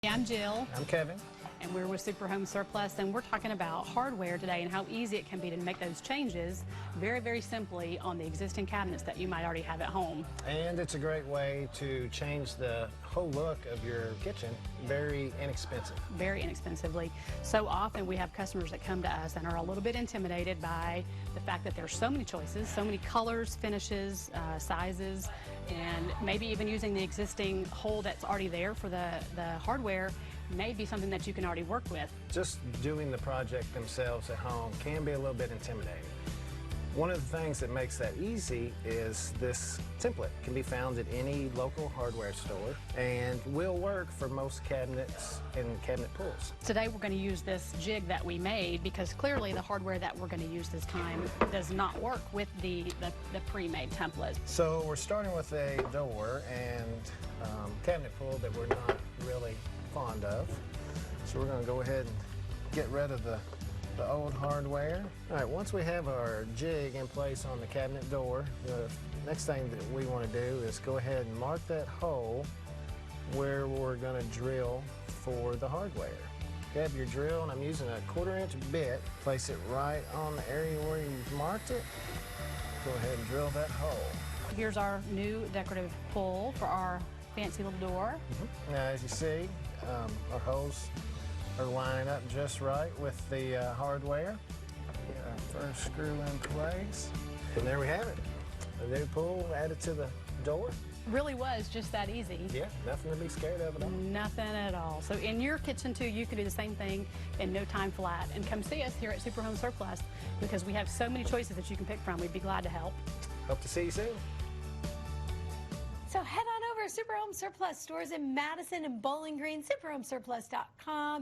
I'm Jill, I'm Kevin. and we're with Super Home Surplus, and we're talking about hardware today and how easy it can be to make those changes very, very simply on the existing cabinets that you might already have at home. And it's a great way to change the whole look of your kitchen very inexpensive. Very inexpensively. So often we have customers that come to us and are a little bit intimidated by the fact that there's so many choices, so many colors, finishes, sizes, and maybe even using the existing hole that's already there for the hardware may be something that you can already work with. Just doing the project themselves at home can be a little bit intimidating. One of the things that makes that easy is this template. It can be found at any local hardware store and will work for most cabinets and cabinet pulls. Today we're going to use this jig that we made because clearly the hardware that we're going to use this time does not work with the pre-made template. So we're starting with a door and cabinet pull that we're not really fond of. So we're going to go ahead and get rid of the old hardware. All right, once we have our jig in place on the cabinet door, the next thing that we want to do is go ahead and mark that hole where we're going to drill for the hardware. You have your drill, and I'm using a 1/4-inch bit. Place it right on the area where you've marked it. Go ahead and drill that hole. Here's our new decorative pull for our fancy little door. Now, as you see, our holes are lining up just right with the hardware. Get our first screw in place. And there we have it. A new pull added to the door. Really was just that easy. Yeah, nothing to be scared of at all. Nothing at all. So in your kitchen too, you can do the same thing in no time flat. And come see us here at Super Home Surplus because we have so many choices that you can pick from. We'd be glad to help. Hope to see you soon. So head on over to Super Home Surplus stores in Madison and Bowling Green, superhomesurplus.com.